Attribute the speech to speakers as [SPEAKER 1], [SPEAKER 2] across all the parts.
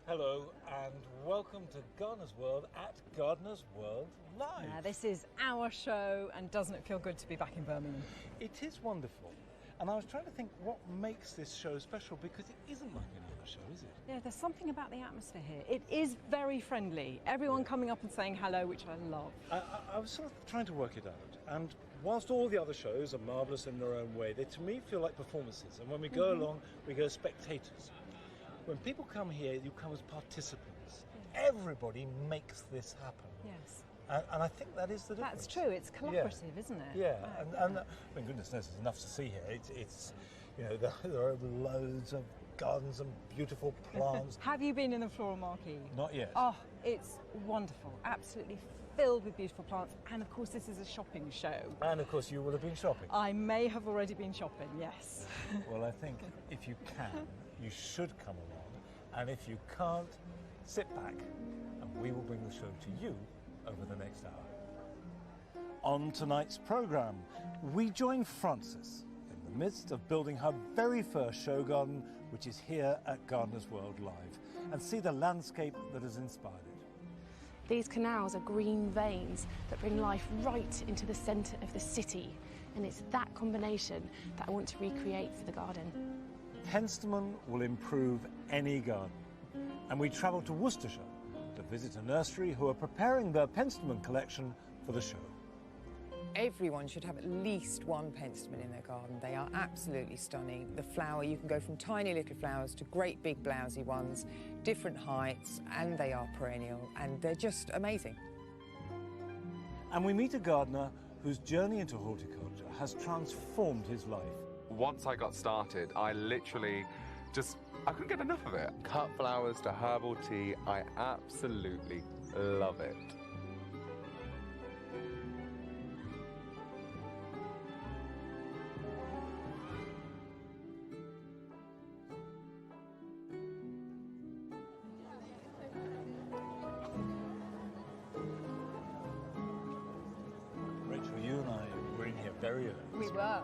[SPEAKER 1] Hello and welcome to Gardener's World at Gardener's World Live.
[SPEAKER 2] Yeah, this is our show, and doesn't it feel good to be back in Birmingham?
[SPEAKER 1] It is wonderful. And I was trying to think what makes this show special, because it isn't like any other show, is it?
[SPEAKER 2] Yeah, there's something about the atmosphere here. It is very friendly. Everyone coming up and saying hello, which I love.
[SPEAKER 1] I was sort of trying to work it out, and whilst all the other shows are marvellous in their own way, they to me feel like performances, and when we go along, we go as spectators. When people come here, you come as participants. Everybody makes this happen.
[SPEAKER 2] Yes.
[SPEAKER 1] And I think that is the difference.
[SPEAKER 2] That's true. It's collaborative, isn't it?
[SPEAKER 1] Yeah, and I mean, goodness knows, there's enough to see here. It's you know, there are loads of gardens and beautiful plants.
[SPEAKER 2] Have you been in the floral marquee?
[SPEAKER 1] Not yet.
[SPEAKER 2] Oh, it's wonderful. Absolutely filled with beautiful plants. And of course, this is a shopping show.
[SPEAKER 1] And of course, you will have been shopping.
[SPEAKER 2] I may have already been shopping, yes.
[SPEAKER 1] Well, I think if you can, you should come along. And if you can't, sit back and we will bring the show to you over the next hour. On tonight's programme, we join Frances in the midst of building her very first show garden, which is here at Gardener's World Live, and see the landscape that has inspired it.
[SPEAKER 3] These canals are green veins that bring life right into the centre of the city, and it's that combination that I want to recreate for the garden.
[SPEAKER 1] Penstemon will improve any garden, and we travel to Worcestershire to visit a nursery who are preparing their Penstemon collection for the show.
[SPEAKER 4] Everyone should have at least one penstemon in their garden. They are absolutely stunning. The flower, you can go from tiny little flowers to great big blousy ones, different heights, and they are perennial, and they're just amazing.
[SPEAKER 1] And we meet a gardener whose journey into horticulture has transformed his life.
[SPEAKER 5] Once I got started, I literally I couldn't get enough of it. Cut flowers to herbal tea, I absolutely love it.
[SPEAKER 1] Rachel, you and I were in here very early.
[SPEAKER 2] We were.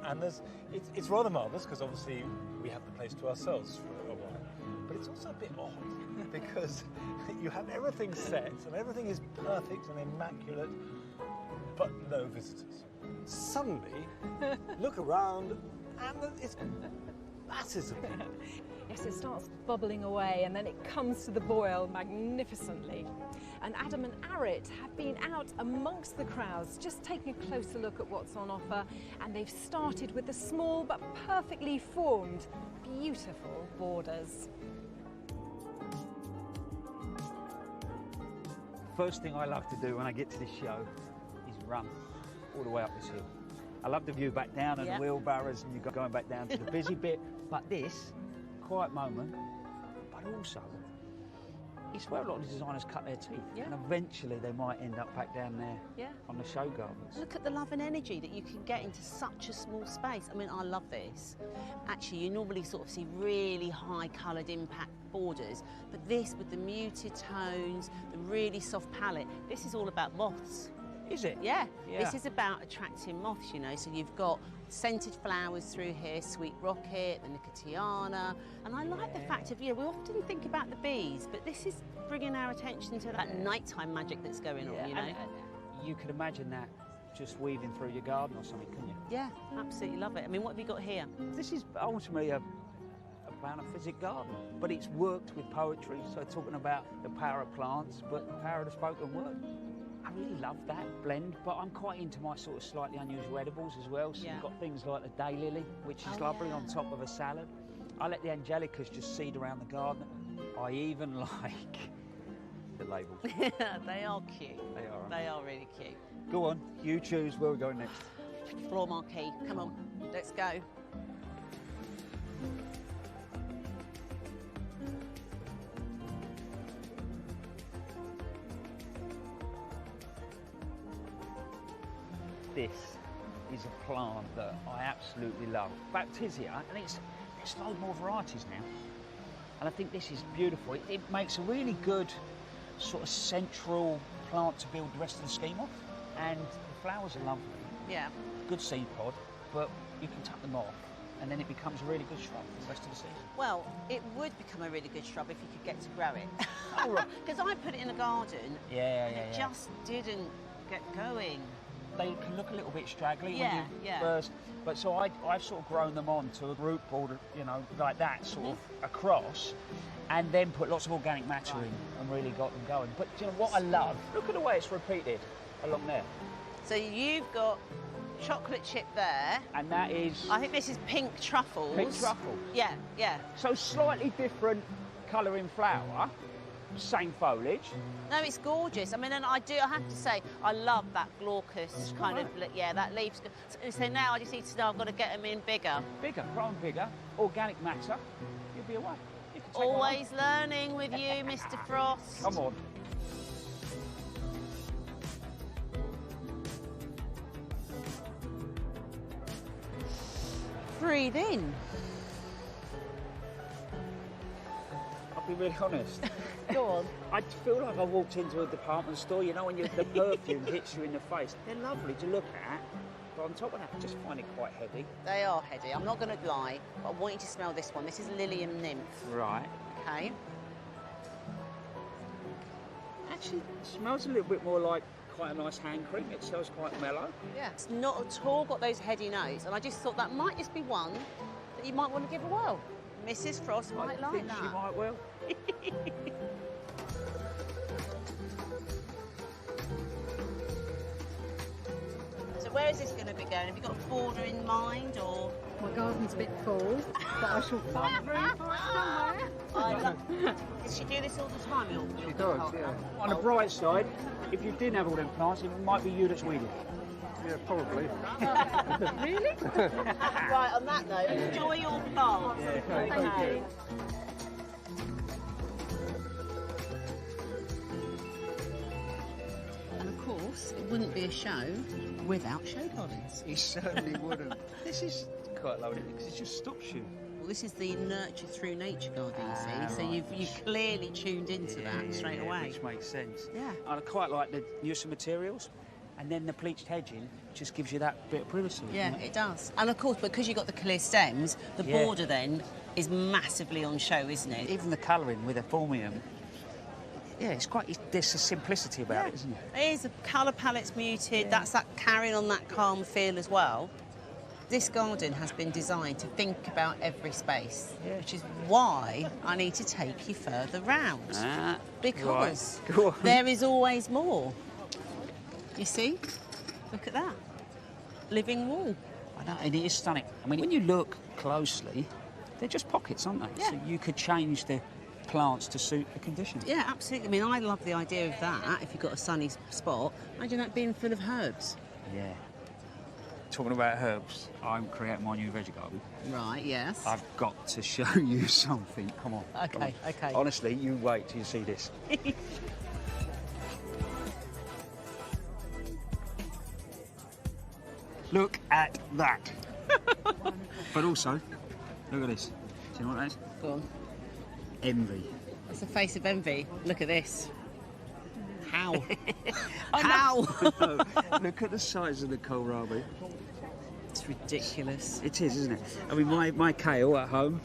[SPEAKER 1] And it's rather marvellous, because obviously we have the place to ourselves for a while. But it's also a bit odd, because you have everything set and everything is perfect and immaculate, but no visitors. Suddenly, look around and it's masses of people.
[SPEAKER 2] Yes, it starts bubbling away and then it comes to the boil magnificently. And Adam and Arit have been out amongst the crowds, just taking a closer look at what's on offer, and they've started with the small but perfectly formed, beautiful borders.
[SPEAKER 6] First thing I love to do when I get to this show is run all the way up this hill. I love the view back down and the wheelbarrows, and you're going back down to the busy bit. But this, quiet moment, but also, it's where a lot of designers cut their teeth.
[SPEAKER 7] Yeah.
[SPEAKER 6] And eventually they might end up back down there on the show gardens.
[SPEAKER 7] Look at the love and energy that you can get into such a small space. I mean, I love this. Actually, you normally sort of see really high coloured impact borders, but this with the muted tones, the really soft palette, this is all about moths.
[SPEAKER 6] Is it?
[SPEAKER 7] Yeah. This is about attracting moths, you know, so you've got scented flowers through here, sweet rocket, the nicotiana, and I like the fact of, you know, we often think about the bees, but this is bringing our attention to that nighttime magic that's going on, you know.
[SPEAKER 6] And you could imagine that just weaving through your garden or something, couldn't you?
[SPEAKER 7] Yeah, absolutely love it. I mean, what have you got here?
[SPEAKER 6] This is ultimately a monophysic garden, but it's worked with poetry, so talking about the power of plants, but the power of the spoken word. I really love that blend, but I'm quite into my sort of slightly unusual edibles as well. So you've got things like the daylily, which is lovely on top of a salad. I let the angelicas just seed around the garden. I even like the labels.
[SPEAKER 7] They are cute.
[SPEAKER 6] They are.
[SPEAKER 7] They are really cute.
[SPEAKER 6] Go on, you choose where we're going next.
[SPEAKER 7] Floor marquee, come on, let's go.
[SPEAKER 6] This is a plant that I absolutely love. Baptisia, and there's loads more varieties now. And I think this is beautiful. It makes a really good sort of central plant to build the rest of the scheme off. And the flowers are lovely.
[SPEAKER 7] Yeah.
[SPEAKER 6] Good seed pod, but you can tuck them off and then it becomes a really good shrub for the rest of the season.
[SPEAKER 7] Well, it would become a really good shrub if you could get to grow it.
[SPEAKER 6] Oh, right.
[SPEAKER 7] Because I put it in a garden,
[SPEAKER 6] Yeah.
[SPEAKER 7] it just didn't get going.
[SPEAKER 6] They can look a little bit straggly
[SPEAKER 7] Yeah,
[SPEAKER 6] when you
[SPEAKER 7] yeah.
[SPEAKER 6] first, but so I've sort of grown them on to a root border, you know, like that, sort of across, and then put lots of organic matter in and really got them going. But you know what I love? Look at the way it's repeated along there.
[SPEAKER 7] So you've got chocolate chip there.
[SPEAKER 6] And that is
[SPEAKER 7] I think this is pink truffles.
[SPEAKER 6] pink truffle.
[SPEAKER 7] Yeah, yeah.
[SPEAKER 6] So slightly different colouring flower, same foliage.
[SPEAKER 7] No, it's gorgeous. I mean, and I have to say, I love that glaucous kind of, yeah, that leaf's good. So now I just need to know I've got to get them in bigger.
[SPEAKER 6] Bigger, grow 'em bigger, organic matter, you'll be away. You can take one
[SPEAKER 7] Always learning with you, Mr. Frost.
[SPEAKER 6] on. Come on.
[SPEAKER 7] Breathe in.
[SPEAKER 6] I'll be really honest.
[SPEAKER 7] Go on.
[SPEAKER 6] I feel like I walked into a department store, you know, when the perfume hits you in the face. They're lovely to look at, but on top of that, I just find it quite heavy.
[SPEAKER 7] They are heady. I'm not going to lie, but I want you to smell this one. This is Lilium Nymph.
[SPEAKER 6] Right.
[SPEAKER 7] Okay.
[SPEAKER 6] Actually, it smells a little bit more like quite a nice hand cream. It smells quite mellow.
[SPEAKER 7] Yeah. It's not at all got those heady notes, and I just thought that might just be one that you might want to give a whirl. Mrs. Frost might
[SPEAKER 6] I
[SPEAKER 7] like
[SPEAKER 6] think
[SPEAKER 7] that.
[SPEAKER 6] she might well.
[SPEAKER 7] So where is this going to be going? Have you got a border in mind, or?
[SPEAKER 2] My garden's a bit full, but I shall find room for it somewhere.
[SPEAKER 7] Does she do this all the time?
[SPEAKER 6] She does, yeah. On the bright side, if you didn't have all them plants, it might be you that's weeding.
[SPEAKER 5] Yeah, probably.
[SPEAKER 2] Really?
[SPEAKER 7] Right, on that note, enjoy your plants.
[SPEAKER 6] Thank you.
[SPEAKER 7] And of course, it wouldn't be a show without show gardens.
[SPEAKER 6] It certainly wouldn't. This is quite lovely because it just stops you.
[SPEAKER 7] Well, this is the Nurture Through Nature garden, you see, so
[SPEAKER 6] right.
[SPEAKER 7] you've clearly tuned into that straight away.
[SPEAKER 6] Which makes sense.
[SPEAKER 7] Yeah.
[SPEAKER 6] And I quite like the use of materials, and then the bleached hedging just gives you that bit of privacy.
[SPEAKER 7] Yeah,
[SPEAKER 6] doesn't
[SPEAKER 7] it does. And of course, because you've got the clear stems, the
[SPEAKER 6] Yeah.
[SPEAKER 7] border then is massively on show, isn't it?
[SPEAKER 6] Even the colouring with a formium. Yeah, there's a simplicity about it, isn't it?
[SPEAKER 7] It is, the colour palette's muted, that's that carrying on that calm feel as well. This garden has been designed to think about every space,
[SPEAKER 6] Yeah.
[SPEAKER 7] which is why I need to take you further round. Because
[SPEAKER 6] right. Go on.
[SPEAKER 7] there is always more. You see? Look at that. Living wall.
[SPEAKER 6] I know, and it is stunning. I mean, when you look closely, they're just pockets, aren't they?
[SPEAKER 7] Yeah.
[SPEAKER 6] So you could change the plants to suit the conditions.
[SPEAKER 7] Yeah, absolutely. I mean, I love the idea of that, if you've got a sunny spot. Imagine that being full of herbs.
[SPEAKER 6] Yeah. Talking about herbs, I'm creating my new veggie garden.
[SPEAKER 7] Right, yes.
[SPEAKER 6] I've got to show you something. Come on.
[SPEAKER 7] Okay,
[SPEAKER 6] come on.
[SPEAKER 7] okay.
[SPEAKER 6] Honestly, you wait till you see this. Look at that. But also, look at this. Do you know what that is?
[SPEAKER 7] Go on.
[SPEAKER 6] Envy.
[SPEAKER 7] It's the face of envy. Look at this. How?
[SPEAKER 6] How?
[SPEAKER 7] How?
[SPEAKER 6] Look at the size of the kohlrabi.
[SPEAKER 7] It's ridiculous.
[SPEAKER 6] It is, isn't it? I mean, my kale at home,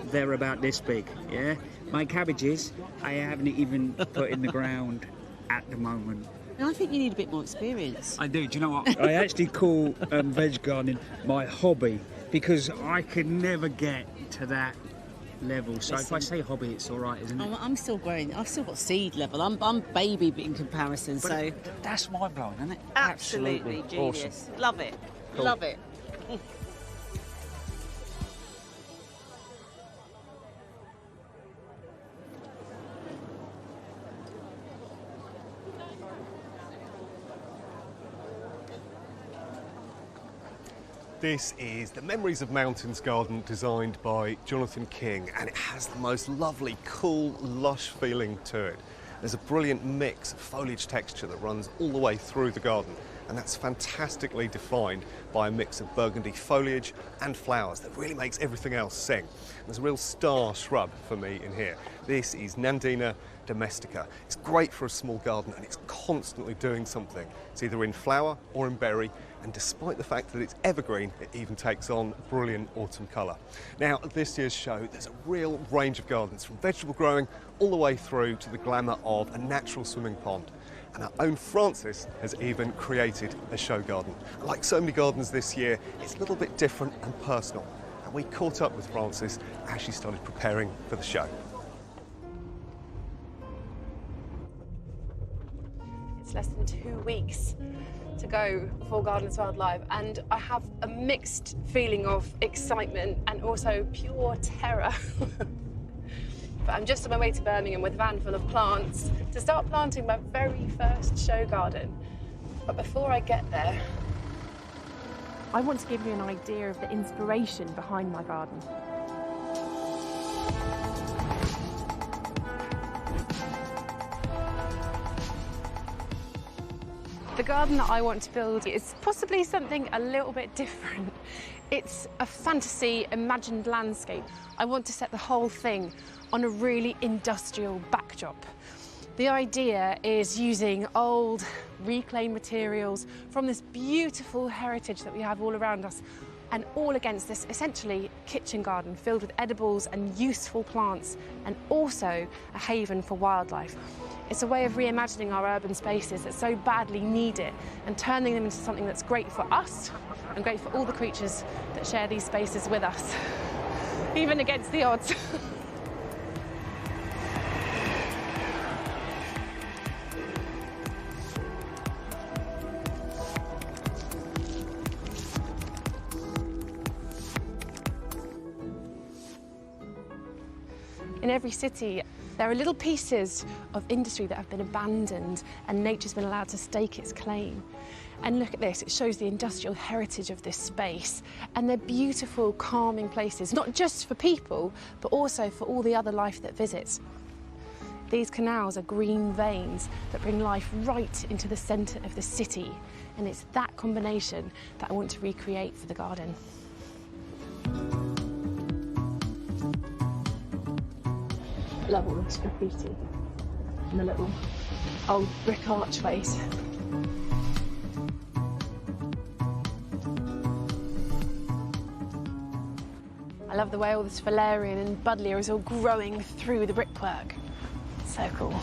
[SPEAKER 6] they're about this big, yeah? My cabbages, I haven't even put in the ground at the moment.
[SPEAKER 7] I think you need a bit more experience.
[SPEAKER 6] I do. Do you know what? I actually call veg gardening my hobby because I can never get to that level. So if I say hobby, it's all right, isn't it?
[SPEAKER 7] I'm still growing. I've still got seed level. I'm baby in comparison.
[SPEAKER 6] But
[SPEAKER 7] so
[SPEAKER 6] that's mind blowing, isn't it?
[SPEAKER 7] absolutely genius.
[SPEAKER 6] Awesome.
[SPEAKER 7] Love it.
[SPEAKER 6] Cool.
[SPEAKER 7] Love it.
[SPEAKER 8] This is the Memories of Mountains garden designed by Jonathan King, and it has the most lovely, cool, lush feeling to it. There's a brilliant mix of foliage texture that runs all the way through the garden, and that's fantastically defined by a mix of burgundy foliage and flowers that really makes everything else sing. There's a real star shrub for me in here. This is Nandina domestica. It's great for a small garden and it's constantly doing something. It's either in flower or in berry, and despite the fact that it's evergreen, it even takes on brilliant autumn colour. Now, at this year's show, there's a real range of gardens, from vegetable growing all the way through to the glamour of a natural swimming pond. And our own Francis has even created a show garden. Like so many gardens this year, it's a little bit different and personal. And we caught up with Francis as she started preparing for the show.
[SPEAKER 3] It's less than 2 weeks to go for Gardeners'World Live, and I have a mixed feeling of excitement and also pure terror. But I'm just on my way to Birmingham with a van full of plants to start planting my very first show garden. But before I get there, I want to give you an idea of the inspiration behind my garden. The garden that I want to build is possibly something a little bit different. It's a fantasy, imagined landscape. I want to set the whole thing on a really industrial backdrop. The idea is using old, reclaimed materials from this beautiful heritage that we have all around us, and all against this essentially kitchen garden filled with edibles and useful plants, and also a haven for wildlife. It's a way of reimagining our urban spaces that so badly need it and turning them into something that's great for us and great for all the creatures that share these spaces with us, even against the odds. In every city, there are little pieces of industry that have been abandoned and nature's been allowed to stake its claim. And look at this, it shows the industrial heritage of this space. And they're beautiful, calming places, not just for people, but also for all the other life that visits. These canals are green veins that bring life right into the centre of the city. And it's that combination that I want to recreate for the garden. I love all this graffiti and the little old brick archways. I love the way all this valerian and buddleia is all growing through the brickwork. So cool.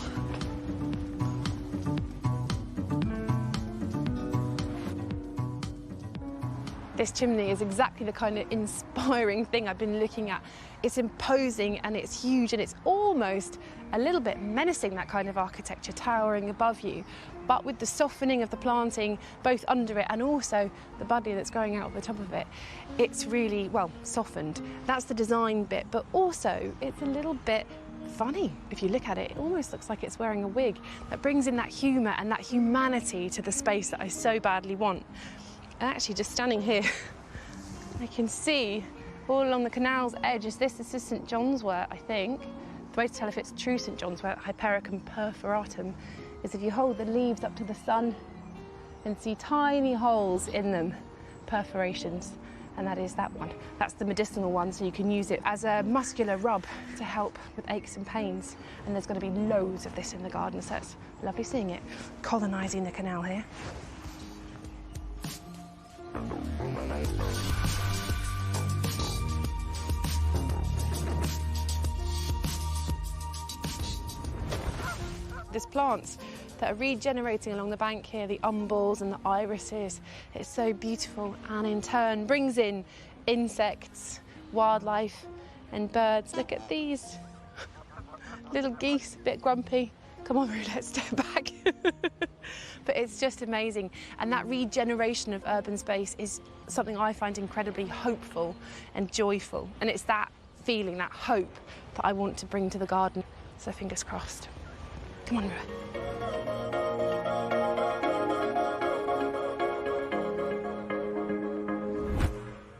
[SPEAKER 3] This chimney is exactly the kind of inspiring thing I've been looking at. It's imposing and it's huge and it's almost a little bit menacing, that kind of architecture towering above you. But with the softening of the planting both under it and also the buddleia that's growing out of the top of it, it's really, well, softened. That's the design bit, but also it's a little bit funny. If you look at it, it almost looks like it's wearing a wig. That brings in that humour and that humanity to the space that I so badly want. And actually, just standing here, I can see all along the canal's edge, this is St John's wort, I think. The way to tell if it's true St John's wort, Hypericum perforatum, is if you hold the leaves up to the sun and see tiny holes in them, perforations, and that is that one. That's the medicinal one, so you can use it as a muscular rub to help with aches and pains. And there's going to be loads of this in the garden, so it's lovely seeing it colonising the canal here. There's plants that are regenerating along the bank here, the umbels and the irises. It's so beautiful, and in turn brings in insects, wildlife and birds. Look at these little geese, a bit grumpy. Come on, Roo, let's step back. But it's just amazing. And that regeneration of urban space is something I find incredibly hopeful and joyful. And it's that feeling, that hope, that I want to bring to the garden. So fingers crossed. Come on, Roo.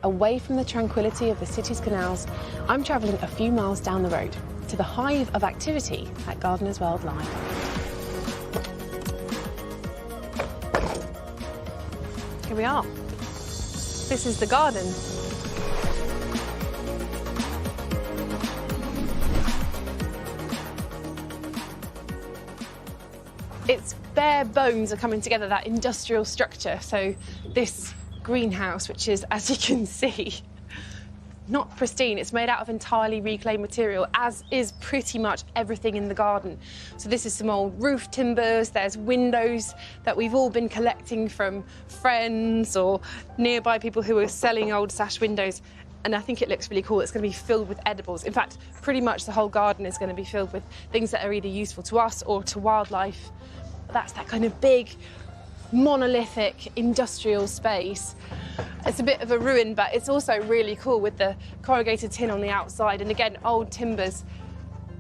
[SPEAKER 3] Away from the tranquility of the city's canals, I'm travelling a few miles down the road to the hive of activity at Gardeners'World Live. here we are. This is the garden. Its bare bones are coming together, that industrial structure. So this greenhouse, which is, as you can see, not pristine. It's made out of entirely reclaimed material, as is pretty much everything in the garden. So this is some old roof timbers. There's windows that we've all been collecting from friends or nearby people who are selling old sash windows. And I think it looks really cool. It's going to be filled with edibles. In fact, pretty much the whole garden is going to be filled with things that are either useful to us or to wildlife. That's that kind of big, monolithic industrial space. It's a bit of a ruin, but it's also really cool with the corrugated tin on the outside, and again, old timbers.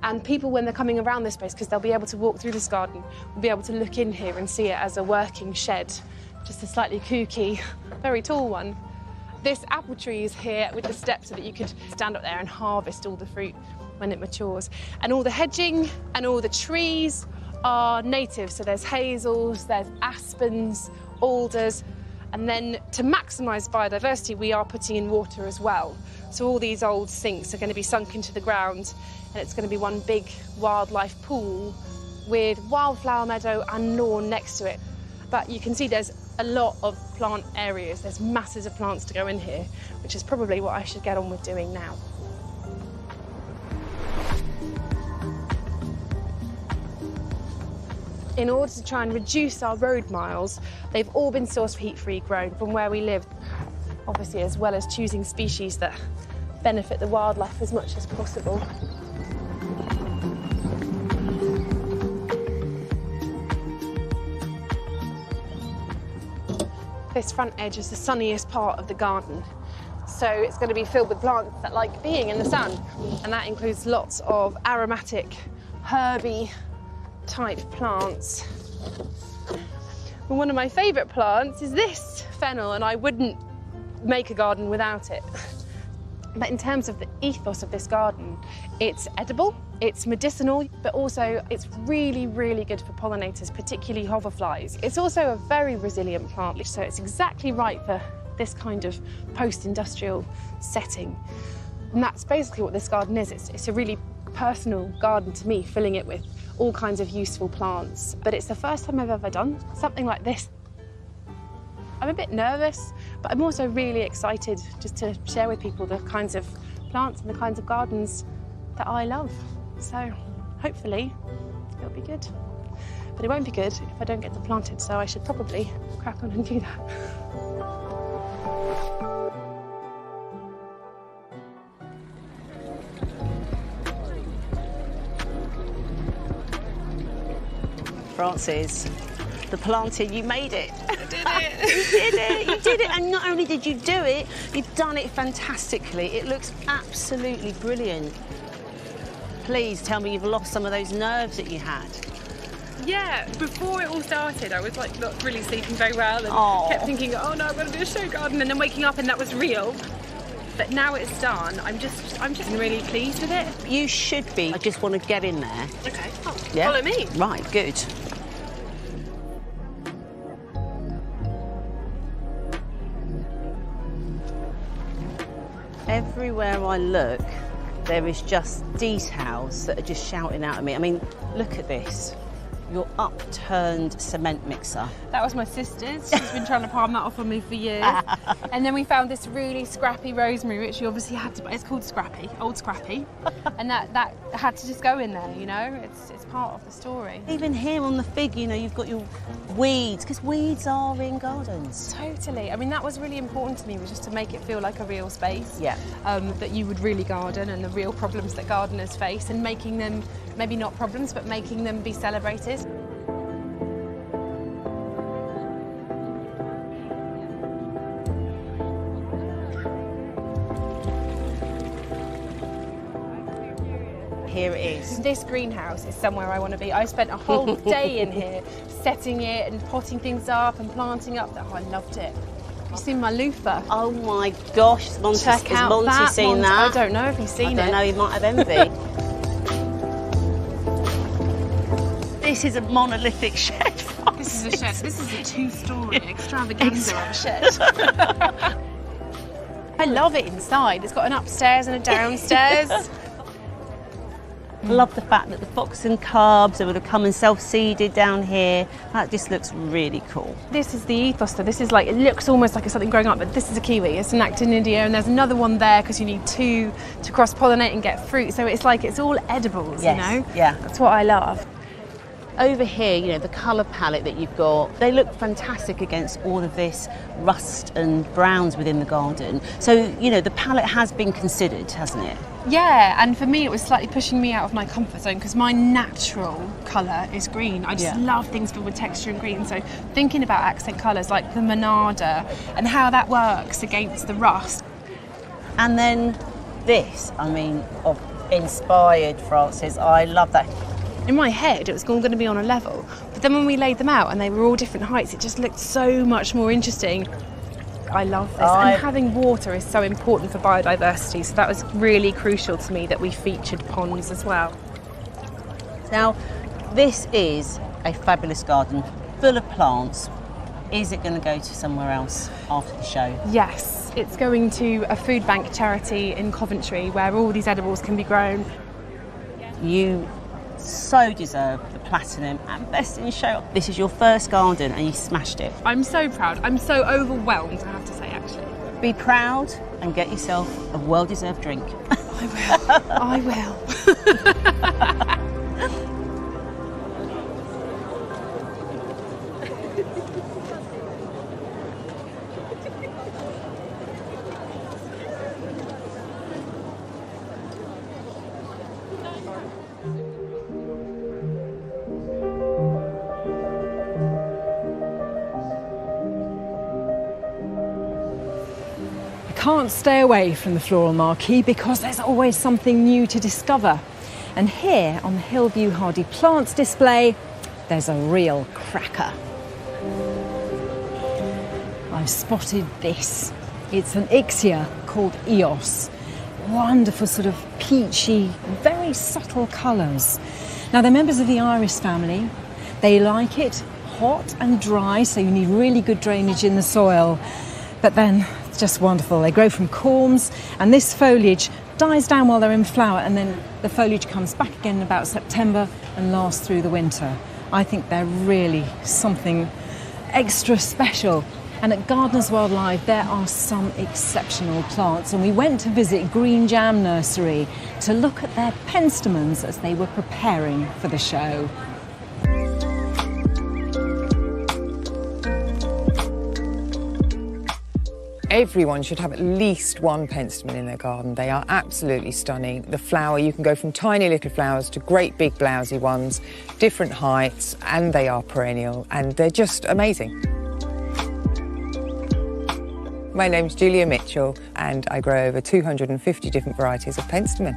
[SPEAKER 3] And people, when they're coming around this space, because they'll be able to walk through this garden, will be able to look in here and see it as a working shed. Just a slightly kooky, very tall one. This apple tree is here with the steps so that you could stand up there and harvest all the fruit when it matures. And all the hedging and all the trees are native. So there's hazels, there's aspens, alders. And then to maximise biodiversity, we are putting in water as well. So all these old sinks are going to be sunk into the ground, and it's going to be one big wildlife pool with wildflower meadow and lawn next to it. But you can see there's a lot of plant areas. There's masses of plants to go in here, which is probably what I should get on with doing now. In order to try and reduce our road miles, they've all been sourced heat-free grown from where we live, obviously, as well as choosing species that benefit the wildlife as much as possible. This front edge is the sunniest part of the garden, so it's going to be filled with plants that like being in the sun, and that includes lots of aromatic, herby type plants. And one of my favourite plants is this fennel, and I wouldn't make a garden without it. But in terms of the ethos of this garden, it's edible, it's medicinal, but also it's really, really good for pollinators, particularly hoverflies. It's also a very resilient plant, so it's exactly right for this kind of post-industrial setting. And that's basically what this garden is. It's a really personal garden to me, filling it with all kinds of useful plants. But it's the first time I've ever done something like this. I'm a bit nervous, but I'm also really excited just to share with people the kinds of plants and the kinds of gardens that I love. So hopefully it'll be good. But it won't be good if I don't get them planted, so I should probably crack on and do that.
[SPEAKER 7] Frances, the planting, you made it. I did it. You did it. You did it. And not only did you do it, you've done it fantastically. It looks absolutely brilliant. Please tell me you've lost some of those nerves that you had.
[SPEAKER 3] Yeah, before it all started, I was like not really sleeping very well and kept thinking, oh no, I'm going to do a show garden, and then waking up and that was real. But now it's done, I'm just really pleased with it.
[SPEAKER 7] You should be. I just want to get in there.
[SPEAKER 3] Okay. Oh, yeah. Follow me.
[SPEAKER 7] Right, good. Everywhere I look, there is just details that are just shouting out at me. I mean, look at this. Your upturned cement mixer.
[SPEAKER 3] That was my sister's. She's been trying to palm that off on me for years. And then we found this really scrappy rosemary, which you obviously had to buy. It's called Scrappy, Old Scrappy. And that had to just go in there, you know? It's part of the story.
[SPEAKER 7] Even here on the fig, you know, you've got your weeds, because weeds are in gardens.
[SPEAKER 3] Totally. I mean, that was really important to me, was just to make it feel like a real space.
[SPEAKER 7] Yeah.
[SPEAKER 3] That you would really garden, and the real problems that gardeners face, and making them, maybe not problems, but making them be celebrated.
[SPEAKER 7] Here it is.
[SPEAKER 3] This greenhouse is somewhere I want to be. I spent a whole day in here setting it and potting things up and planting up. Oh, I loved it. Have you seen my loofah?
[SPEAKER 7] Oh my gosh, Monty's,
[SPEAKER 3] Check out
[SPEAKER 7] Monty
[SPEAKER 3] that.
[SPEAKER 7] seen that?
[SPEAKER 3] I don't know if he's seen it.
[SPEAKER 7] I don't know, he might have envy. This is a monolithic shed.
[SPEAKER 3] This is a shed. This is a two-storey extravaganza of a shed. I love it inside. It's got an upstairs and a downstairs.
[SPEAKER 7] I love the fact that the fox and cubs are going to come and self-seeded down here. That just looks really cool.
[SPEAKER 3] This is the ethos though. This is like, it looks almost like it's something growing up, but this is a kiwi. It's an actinidia, and there's another one there because you need two to cross-pollinate and get fruit. So it's like, it's all edibles,
[SPEAKER 7] Yes,
[SPEAKER 3] you know?
[SPEAKER 7] yeah.
[SPEAKER 3] That's what I love.
[SPEAKER 7] Over here, you know, the colour palette that you've got, they look fantastic against all of this rust and browns within the garden. So, you know, the palette has been considered, hasn't it?
[SPEAKER 3] Yeah, and for me it was slightly pushing me out of my comfort zone because my natural colour is green. I just love things filled with texture and green. So thinking about accent colours like the Monarda and how that works against the rust.
[SPEAKER 7] And then this, I mean, inspired Frances. I love that.
[SPEAKER 3] In my head, it was all going to be on a level. But then when we laid them out and they were all different heights, it just looked so much more interesting. I love this. And having water is so important for biodiversity, so that was really crucial to me that we featured ponds as well.
[SPEAKER 7] Now, this is a fabulous garden full of plants. Is it going to go to somewhere else after the show?
[SPEAKER 3] Yes, it's going to a food bank charity in Coventry where all these edibles can be grown.
[SPEAKER 7] You so deserve the platinum and best in show. This is your first garden and you smashed it.
[SPEAKER 3] I'm so proud. I'm so overwhelmed, I have to say, actually.
[SPEAKER 7] Be proud and get yourself a well-deserved drink.
[SPEAKER 3] I will.
[SPEAKER 2] Can't stay away from the floral marquee because there's always something new to discover. And here on the Hillview Hardy Plants display, there's a real cracker. I've spotted this. It's an Ixia called Eos. Wonderful sort of peachy, very subtle colours. Now they're members of the iris family. They like it hot and dry, so you need really good drainage in the soil. But then it's just wonderful. They grow from corms, and this foliage dies down while they're in flower, and then the foliage comes back again in about September and lasts through the winter. I think they're really something extra special. And at Gardeners'World Live, there are some exceptional plants, and we went to visit Green Jam Nursery to look at their penstemons as they were preparing for the show.
[SPEAKER 4] Everyone should have at least one penstemon in their garden. They are absolutely stunning. The flower, you can go from tiny little flowers to great big blousy ones, different heights, and they are perennial, and they're just amazing. My name's Julia Mitchell, and I grow over 250 different varieties of penstemon.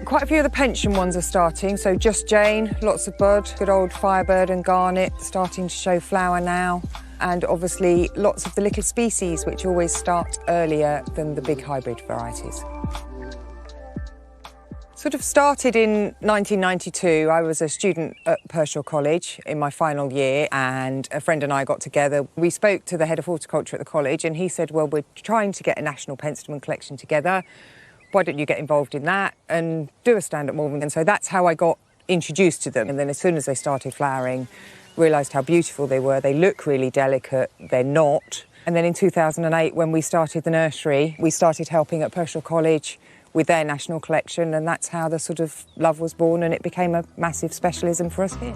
[SPEAKER 4] Quite a few of the pension ones are starting, so Just Jane, lots of bud, good old Firebird and Garnet starting to show flower now. And obviously lots of the little species which always start earlier than the big hybrid varieties. Sort of started in 1992. I was a student at Pershore College in my final year, and a friend and I got together. We spoke to the head of horticulture at the college, and he said, well, we're trying to get a national penstemon collection together. Why don't you get involved in that and do a stand-up movement? And so that's how I got introduced to them. And then as soon as they started flowering, realised how beautiful they were. They look really delicate, they're not. And then in 2008, when we started the nursery, we started helping at Pershore College with their national collection, and that's how the sort of love was born, and it became a massive specialism for us here.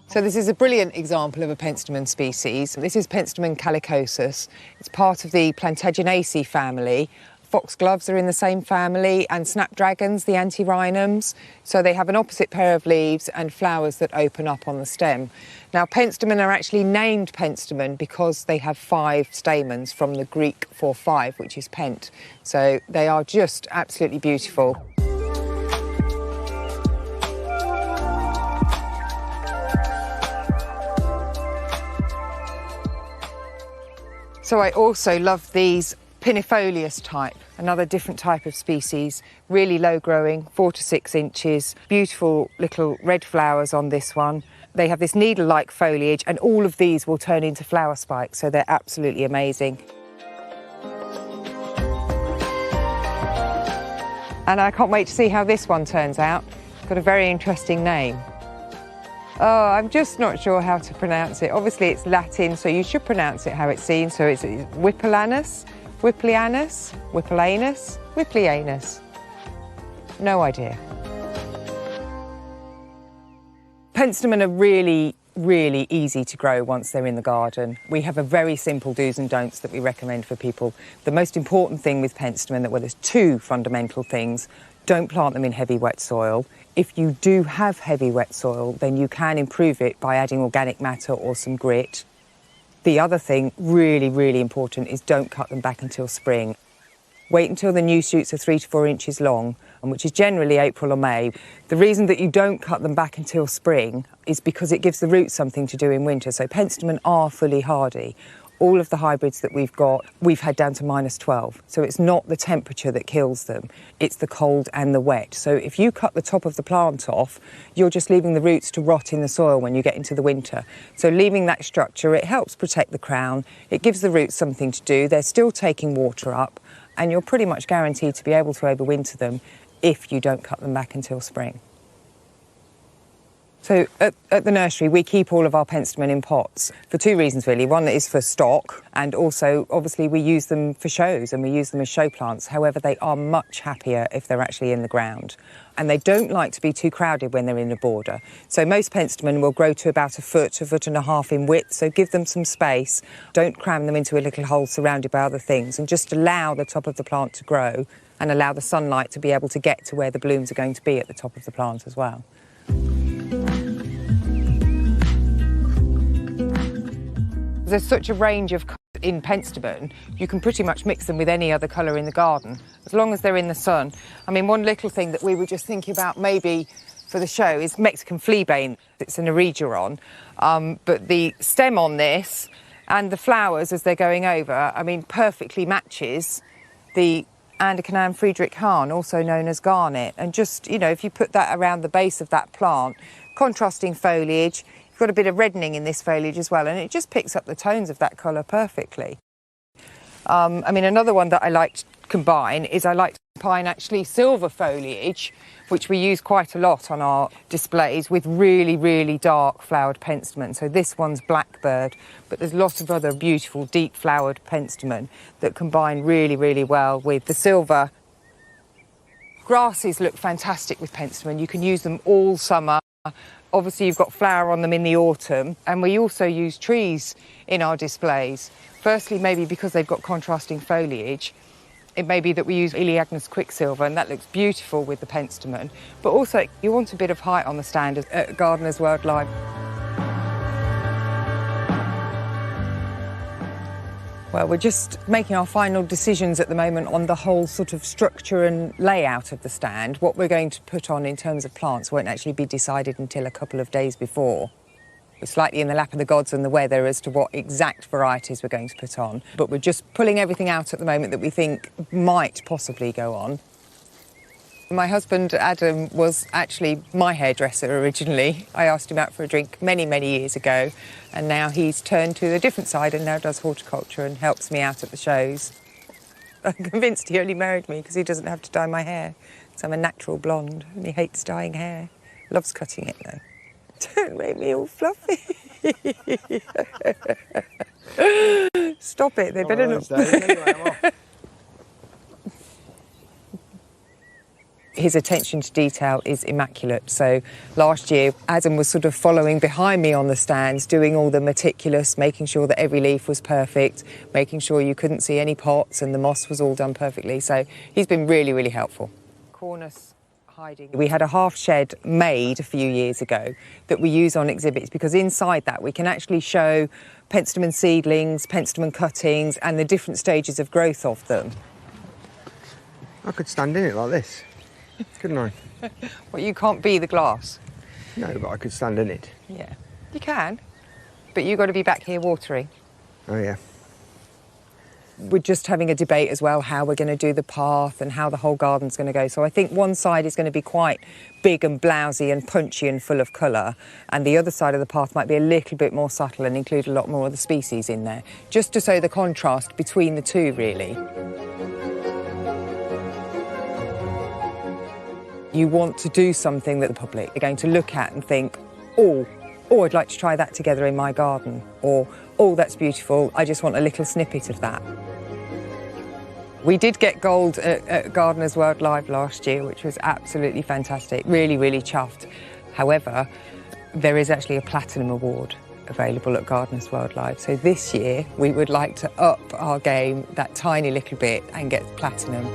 [SPEAKER 4] So this is a brilliant example of a penstemon species. This is Penstemon calicosus. It's part of the Plantagenaceae family. Foxgloves are in the same family, and snapdragons, the antirhinums. So they have an opposite pair of leaves and flowers that open up on the stem. Now, penstemon are actually named penstemon because they have 5 stamens from the Greek for 5, which is pent. So they are just absolutely beautiful. So I also love these pinifolius type Another different type of species, really low growing, 4 to 6 inches, beautiful little red flowers on this one. They have this needle-like foliage, and all of these will turn into flower spikes, so they're absolutely amazing. And I can't wait to see how this one turns out. It's got a very interesting name. Oh, I'm just not sure how to pronounce it. Obviously it's Latin, so you should pronounce it how it's seen. So it's Whippleanus, Whippleanus, Whippleanus, Whippleanus. No idea. Penstemon are really easy to grow once they're in the garden. We have a very simple do's and don'ts that we recommend for people. The most important thing with penstemon, well, there's 2 fundamental things. Don't plant them in heavy wet soil. If you do have heavy wet soil, then you can improve it by adding organic matter or some grit. The other thing, really important, is don't cut them back until spring. Wait until the new shoots are 3 to 4 inches long, which is generally April or May. The reason that you don't cut them back until spring is because it gives the roots something to do in winter. So penstemon are fully hardy. All of the hybrids that we've got, we've had down to -12. So it's not the temperature that kills them, it's the cold and the wet. So if you cut the top of the plant off, you're just leaving the roots to rot in the soil when you get into the winter. So leaving that structure, it helps protect the crown, it gives the roots something to do, they're still taking water up, and you're pretty much guaranteed to be able to overwinter them if you don't cut them back until spring. So at the nursery, we keep all of our penstemon in pots for 2 reasons, really. One is for stock, and also, obviously, we use them for shows and we use them as show plants. However, they are much happier if they're actually in the ground. And they don't like to be too crowded when they're in a border. So most penstemon will grow to about 1 foot, 1.5 foot in width, so give them some space. Don't cram them into a little hole surrounded by other things, and just allow the top of the plant to grow and allow the sunlight to be able to get to where the blooms are going to be at the top of the plant as well. There's such a range of colours in penstemon, you can pretty much mix them with any other colour in the garden, as long as they're in the sun. I mean, one little thing that we were just thinking about maybe for the show is Mexican fleabane. It's an erigeron, but the stem on this and the flowers as they're going over, I mean, perfectly matches the Anderkanan Friedrich Hahn, also known as garnet. And just, you know, if you put that around the base of that plant, contrasting foliage, you've got a bit of reddening in this foliage as well, and it just picks up the tones of that colour perfectly. I mean, another one that I like to combine is I like to combine actually silver foliage, which we use quite a lot on our displays, with really dark flowered penstemon. So this one's blackbird, but there's lots of other beautiful deep flowered penstemon that combine really well with the silver. Grasses look fantastic with penstemon. You can use them all summer. Obviously, you've got flower on them in the autumn, and we also use trees in our displays. Firstly, maybe because they've got contrasting foliage, it may be that we use Elaeagnus quicksilver, and that looks beautiful with the penstemon. But also, you want a bit of height on the stand at Gardeners'World Live. Well, we're just making our final decisions at the moment on the whole sort of structure and layout of the stand. What we're going to put on in terms of plants won't actually be decided until a couple of days before. We're slightly in the lap of the gods and the weather as to what exact varieties we're going to put on. But we're just pulling everything out at the moment that we think might possibly go on. My husband, Adam, was actually my hairdresser originally. I asked him out for a drink many years ago, and now he's turned to a different side and now does horticulture and helps me out at the shows. I'm convinced he only married me because he doesn't have to dye my hair, because I'm a natural blonde and he hates dyeing hair. Loves cutting it, though. Don't make me all fluffy. Stop it, they better not. His attention to detail is immaculate. So last year, Adam was sort of following behind me on the stands, doing all the meticulous, making sure that every leaf was perfect, making sure you couldn't see any pots and the moss was all done perfectly. So he's been really helpful. Cornice hiding. We had a half shed made a few years ago that we use on exhibits, because inside that we can actually show penstemon seedlings, penstemon cuttings, and the different stages of growth of them.
[SPEAKER 9] I could stand in it like this, couldn't I?
[SPEAKER 4] Well, you can't be the glass.
[SPEAKER 9] No, but I could stand in it.
[SPEAKER 4] Yeah, you can, but you've got to be back here watering.
[SPEAKER 9] Oh, yeah.
[SPEAKER 4] we're just having a debate as well how we're going to do the path and how the whole garden's going to go. So I think one side is going to be quite big and blousy and punchy and full of colour, and the other side of the path might be a little bit more subtle and include a lot more of the species in there, just to show the contrast between the two, really. You want to do something that the public are going to look at and think, oh, I'd like to try that together in my garden, or, oh, that's beautiful, I just want a little snippet of that. We did get gold at Gardeners'World Live last year, which was absolutely fantastic, really, really chuffed. However, there is actually a platinum award available at Gardeners'World Live. So this year, we would like to up our game that tiny little bit and get platinum.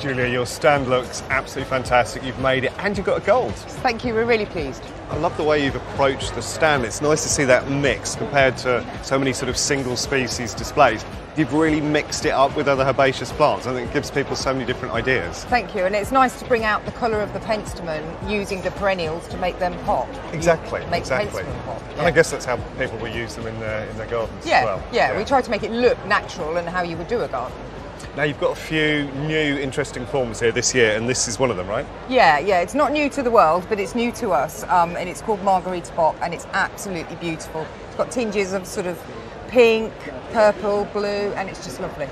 [SPEAKER 8] Julia, your stand looks absolutely fantastic. You've made it and you've got a gold.
[SPEAKER 4] Thank you, we're really pleased.
[SPEAKER 8] I love the way you've approached the stand. It's nice to see that mix compared to so many sort of single species displays. You've really mixed it up with other herbaceous plants. I think it gives people so many different ideas.
[SPEAKER 4] Thank you, and it's nice to bring out the colour of the penstemon using the perennials to make them pop.
[SPEAKER 8] Exactly,
[SPEAKER 4] Make
[SPEAKER 8] exactly.
[SPEAKER 4] the penstemon pop.
[SPEAKER 8] And I guess that's how people will use them in their gardens
[SPEAKER 4] Yeah,
[SPEAKER 8] as well.
[SPEAKER 4] yeah, we try to make it look natural and how you would do a garden.
[SPEAKER 8] Now, you've got a few new interesting forms here this year, and this is one of them, right?
[SPEAKER 4] Yeah, it's not new to the world, but it's new to us, and it's called Margarita Bock, and it's absolutely beautiful. It's got tinges of sort of pink, purple, blue, and it's just lovely.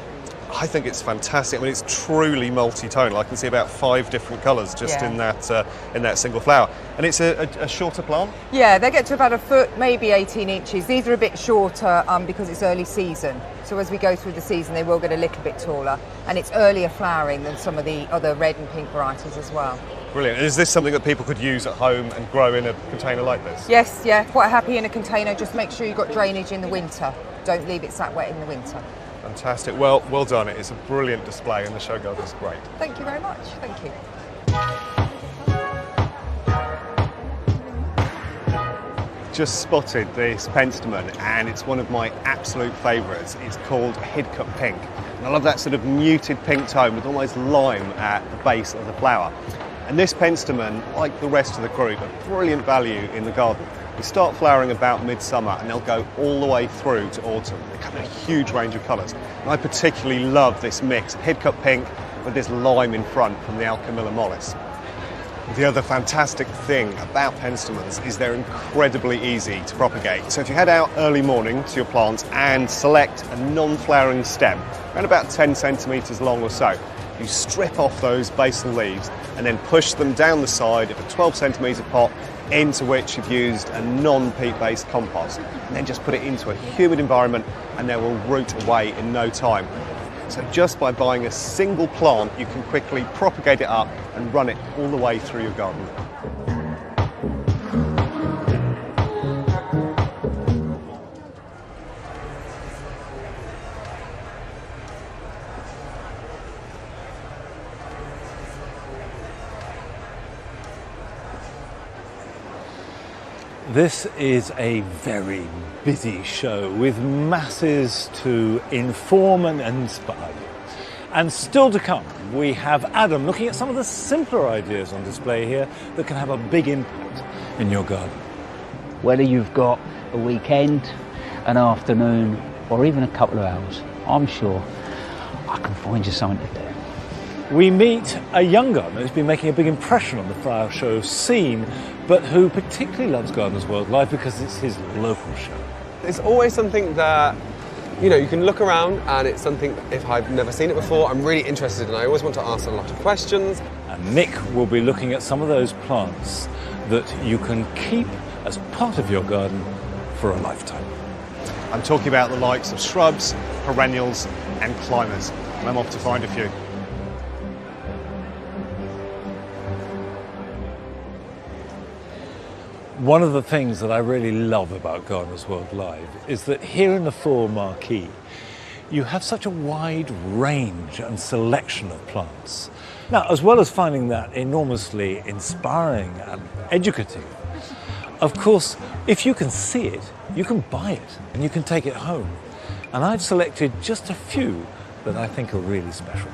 [SPEAKER 8] I think it's fantastic. I mean, it's truly multi-tonal. I can see about 5 different colours just in that single flower. And it's a shorter plant?
[SPEAKER 4] Yeah, they get to about a foot, maybe 18 inches. These are a bit shorter because it's early season. So as we go through the season, they will get a little bit taller. And it's earlier flowering than some of the other red and pink varieties as well.
[SPEAKER 8] Brilliant. And is this something that people could use at home and grow in a container like this?
[SPEAKER 4] Yes, yeah, quite happy in a container. Just make sure you've got drainage in the winter. Don't leave it sat wet in the winter.
[SPEAKER 8] Fantastic. Well done. It's a brilliant display and the show garden is great.
[SPEAKER 4] Thank you very much. Thank you.
[SPEAKER 8] Just spotted this penstemon and it's one of my absolute favourites. It's called Hidcup Pink. And I love that sort of muted pink tone with almost lime at the base of the flower. And this penstemon, like the rest of the group, a brilliant value in the garden. They start flowering about midsummer and they'll go all the way through to autumn. They come in a huge range of colours. And I particularly love this mix of Hidcup Pink with this lime in front from the Alchemilla mollis. The other fantastic thing about penstemons is they're incredibly easy to propagate. So if you head out early morning to your plants and select a non-flowering stem, around about 10 centimetres long or so, you strip off those basal leaves and then push them down the side of a 12 centimetre pot into which you've used a non-peat based compost, and then just put it into a humid environment and they will root away in no time. So just by buying a single plant, you can quickly propagate it up and run it all the way through your garden.
[SPEAKER 1] This is a very busy show with masses to inform and inspire you. And still to come, we have Adam looking at some of the simpler ideas on display here that can have a big impact in your garden.
[SPEAKER 10] Whether you've got a weekend, an afternoon, or even a couple of hours, I'm sure I can find you something to do.
[SPEAKER 1] We meet a young gardener who's been making a big impression on the flower show scene, but who particularly loves Gardeners'World Live because it's his local show.
[SPEAKER 11] It's always something that, you know, you can look around and it's something, if I've never seen it before, I'm really interested in. I always want to ask a lot of questions.
[SPEAKER 1] And Nick will be looking at some of those plants that you can keep as part of your garden for a lifetime.
[SPEAKER 8] I'm talking about the likes of shrubs, perennials and climbers, and I'm off to find a few.
[SPEAKER 1] One of the things that I really love about Gardeners'World Live is that here in the full marquee, you have such a wide range and selection of plants. Now, as well as finding that enormously inspiring and educative, of course, if you can see it, you can buy it and you can take it home. And I've selected just a few that I think are really special.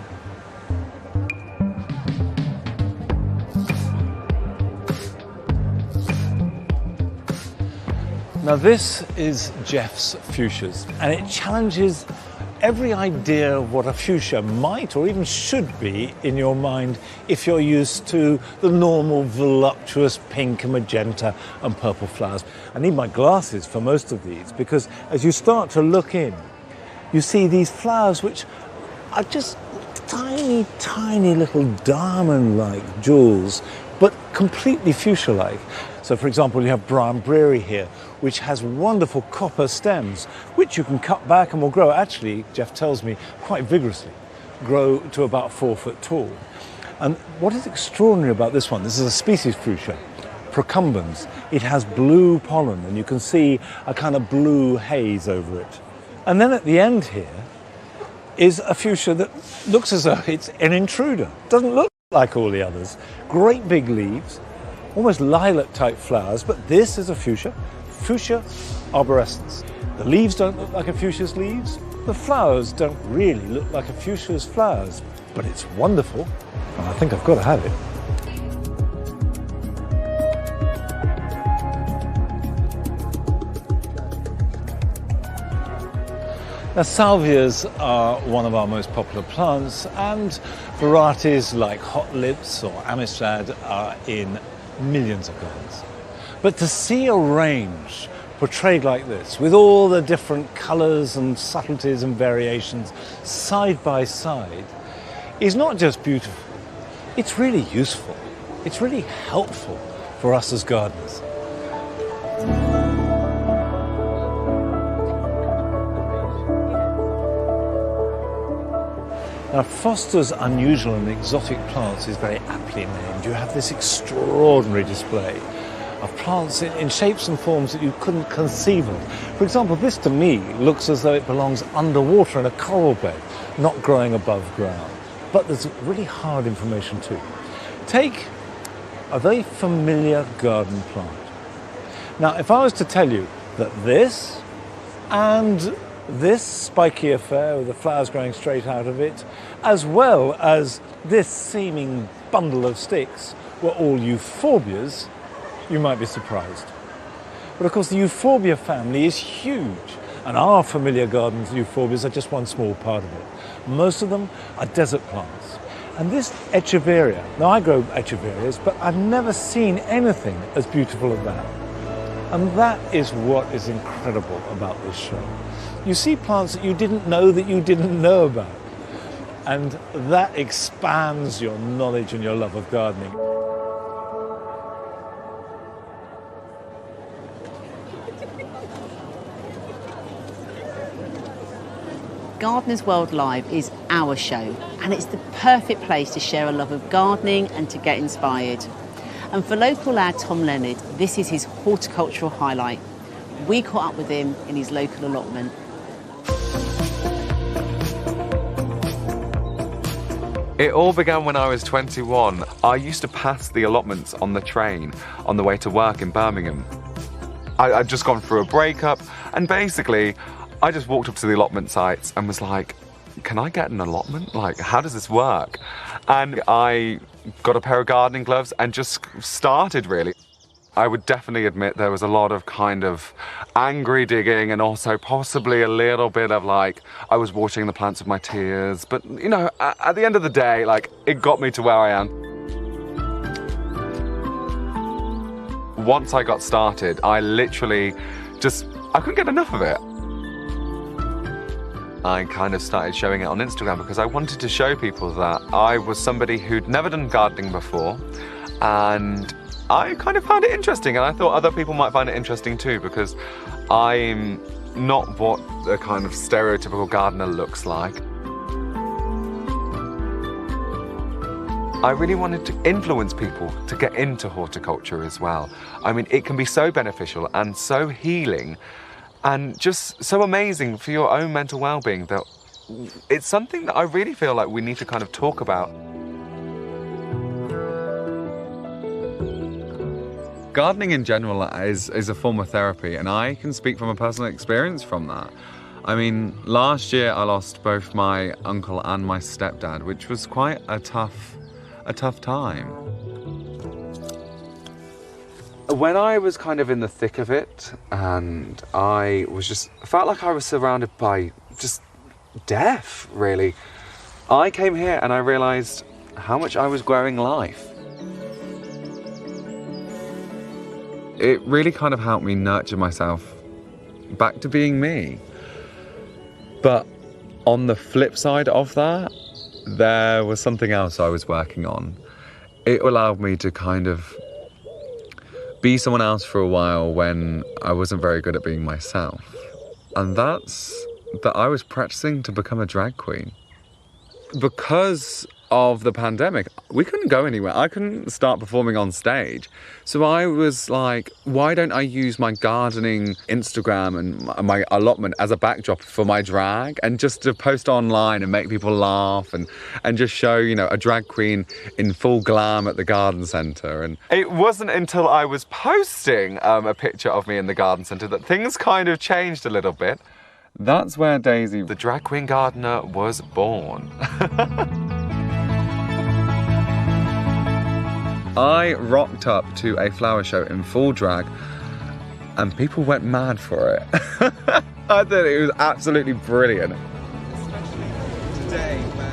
[SPEAKER 1] Now this is Jeff's fuchsias, and it challenges every idea of what a fuchsia might or even should be in your mind if you're used to the normal voluptuous pink and magenta and purple flowers. I need my glasses for most of these because as you start to look in, you see these flowers which are just tiny, tiny little diamond-like jewels, but completely fuchsia-like. So, for example, you have Brian Breary here, which has wonderful copper stems, which you can cut back and will grow, actually, Jeff tells me, quite vigorously, grow to about 4 foot tall. And what is extraordinary about this one, this is a species fuchsia, procumbens. It has blue pollen, and you can see a kind of blue haze over it. And then at the end here is a fuchsia that looks as though it's an intruder. Doesn't look like all the others. Great big leaves, almost lilac-type flowers, but this is a fuchsia, Fuchsia arborescens. The leaves don't look like a fuchsia's leaves. The flowers don't really look like a fuchsia's flowers, but it's wonderful, and I think I've got to have it. Now, salvias are one of our most popular plants, and varieties like hot lips or amistad are in millions of gardens. But to see a range portrayed like this, with all the different colours and subtleties and variations side by side, is not just beautiful, it's really useful. It's really helpful for us as gardeners. Now, Foster's Unusual and Exotic Plants is very aptly named. You have this extraordinary display of plants in shapes and forms that you couldn't conceive of. For example, this to me looks as though it belongs underwater in a coral bed, not growing above ground. But there's really hard information too. Take a very familiar garden plant. Now, if I was to tell you that this and this spiky affair with the flowers growing straight out of it, as well as this seeming bundle of sticks, were all euphorbias, you might be surprised. But of course the euphorbia family is huge, and our familiar gardens euphorbias are just one small part of it. Most of them are desert plants. And this echeveria, now I grow echeverias, but I've never seen anything as beautiful as that. And that is what is incredible about this show. You see plants that you didn't know about. And that expands your knowledge and your love of gardening.
[SPEAKER 7] Gardener's World Live is our show, and it's the perfect place to share a love of gardening and to get inspired. And for local lad Tom Leonard, this is his horticultural highlight. We caught up with him in his local allotment.
[SPEAKER 5] It all began when I was 21. I used to pass the allotments on the train on the way to work in Birmingham. I'd just gone through a breakup, and basically I just walked up to the allotment sites and was like, can I get an allotment? Like, how does this work? And I got a pair of gardening gloves and just started, really. I would definitely admit there was a lot of kind of angry digging and also possibly a little bit of like, I was watering the plants with my tears. But, you know, at the end of the day, like, it got me to where I am. Once I got started, I literally just, I couldn't get enough of it. I kind of started showing it on Instagram because I wanted to show people that I was somebody who'd never done gardening before, and I kind of found it interesting, and I thought other people might find it interesting too, because I'm not what the kind of stereotypical gardener looks like. I really wanted to influence people to get into horticulture as well. I mean, it can be so beneficial and so healing and just so amazing for your own mental well-being that it's something that I really feel like we need to kind of talk about. Gardening in general is a form of therapy, and I can speak from a personal experience from that. I mean, last year I lost both my uncle and my stepdad, which was quite a tough time. When I was kind of in the thick of it, and I felt like I was surrounded by just death, really. I came here and I realised how much I was growing life. It really kind of helped me nurture myself back to being me. But on the flip side of that, there was something else I was working on. It allowed me to kind of be someone else for a while when I wasn't very good at being myself. And that's that I was practicing to become a drag queen. Because of the pandemic, we couldn't go anywhere. I couldn't start performing on stage. So I was like, why don't I use my gardening Instagram and my allotment as a backdrop for my drag, and just to post online and make people laugh and just show, you know, a drag queen in full glam at the garden centre. And it wasn't until I was posting a picture of me in the garden centre that things kind of changed a little bit. That's where Daisy, the drag queen gardener, was born. I rocked up to a flower show in full drag and people went mad for it. I thought it was absolutely brilliant. Especially today, where